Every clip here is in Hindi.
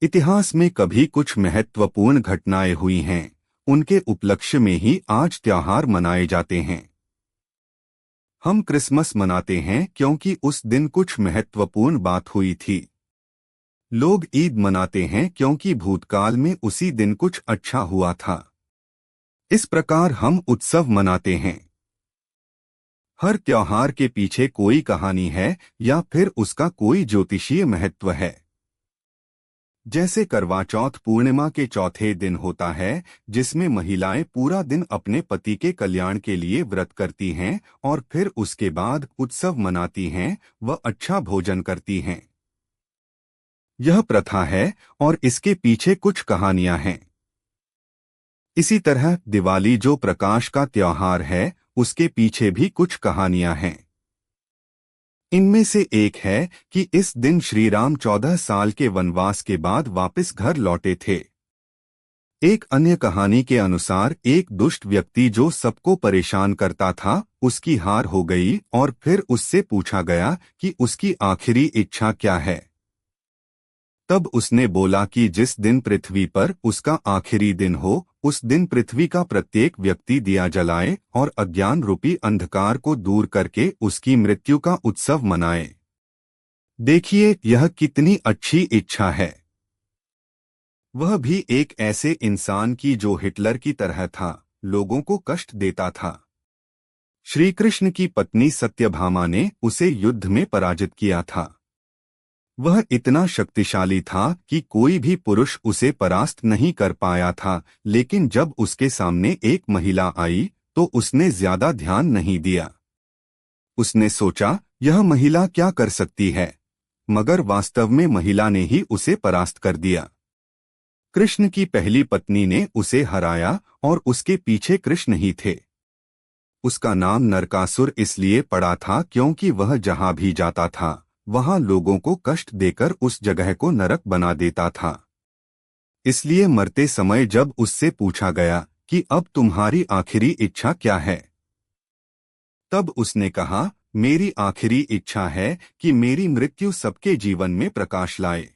इतिहास में कभी कुछ महत्वपूर्ण घटनाएं हुई हैं, उनके उपलक्ष्य में ही आज त्योहार मनाए जाते हैं। हम क्रिसमस मनाते हैं क्योंकि उस दिन कुछ महत्वपूर्ण बात हुई थी। लोग ईद मनाते हैं क्योंकि भूतकाल में उसी दिन कुछ अच्छा हुआ था। इस प्रकार हम उत्सव मनाते हैं। हर त्योहार के पीछे कोई कहानी है या फिर उसका कोई ज्योतिषीय महत्व है। जैसे करवा चौथ पूर्णिमा के चौथे दिन होता है, जिसमें महिलाएं पूरा दिन अपने पति के कल्याण के लिए व्रत करती हैं और फिर उसके बाद उत्सव मनाती हैं व अच्छा भोजन करती हैं। यह प्रथा है और इसके पीछे कुछ कहानियां हैं। इसी तरह दिवाली जो प्रकाश का त्योहार है, उसके पीछे भी कुछ कहानियां हैं। इनमें से एक है कि इस दिन श्री राम 14 साल के वनवास के बाद वापस घर लौटे थे। एक अन्य कहानी के अनुसार एक दुष्ट व्यक्ति जो सबको परेशान करता था, उसकी हार हो गई और फिर उससे पूछा गया कि उसकी आखिरी इच्छा क्या है। तब उसने बोला कि जिस दिन पृथ्वी पर उसका आखिरी दिन हो, उस दिन पृथ्वी का प्रत्येक व्यक्ति दिया जलाए और अज्ञान रूपी अंधकार को दूर करके उसकी मृत्यु का उत्सव मनाए। देखिए यह कितनी अच्छी इच्छा है। वह भी एक ऐसे इंसान की जो हिटलर की तरह था, लोगों को कष्ट देता था। श्री कृष्ण की पत्नी सत्यभामा ने उसे युद्ध में पराजित किया था। वह इतना शक्तिशाली था कि कोई भी पुरुष उसे परास्त नहीं कर पाया था, लेकिन जब उसके सामने एक महिला आई तो उसने ज्यादा ध्यान नहीं दिया। उसने सोचा यह महिला क्या कर सकती है, मगर वास्तव में महिला ने ही उसे परास्त कर दिया। कृष्ण की पहली पत्नी ने उसे हराया और उसके पीछे कृष्ण ही थे। उसका नाम नरकासुर इसलिए पड़ा था क्योंकि वह जहां भी जाता था, वहां लोगों को कष्ट देकर उस जगह को नरक बना देता था। इसलिए मरते समय जब उससे पूछा गया कि अब तुम्हारी आखिरी इच्छा क्या है, तब उसने कहा, मेरी आखिरी इच्छा है कि मेरी मृत्यु सबके जीवन में प्रकाश लाए।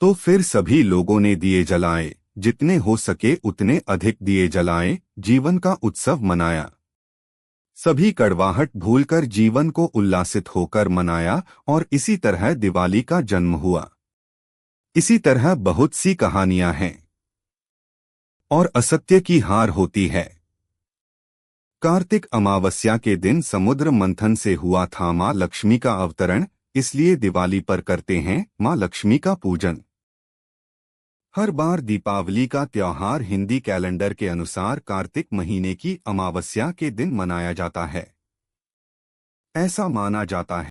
तो फिर सभी लोगों ने दिए जलाए, जितने हो सके उतने अधिक दिए जलाए, जीवन का उत्सव मनाया। सभी कड़वाहट भूलकर जीवन को उल्लासित होकर मनाया और इसी तरह दिवाली का जन्म हुआ। इसी तरह बहुत सी कहानियां हैं और असत्य की हार होती है। कार्तिक अमावस्या के दिन समुद्र मंथन से हुआ था मां लक्ष्मी का अवतरण, इसलिए दिवाली पर करते हैं मां लक्ष्मी का पूजन। हर बार दीपावली का त्योहार हिंदी कैलेंडर के अनुसार कार्तिक महीने की अमावस्या के दिन मनाया जाता है। ऐसा माना जाता है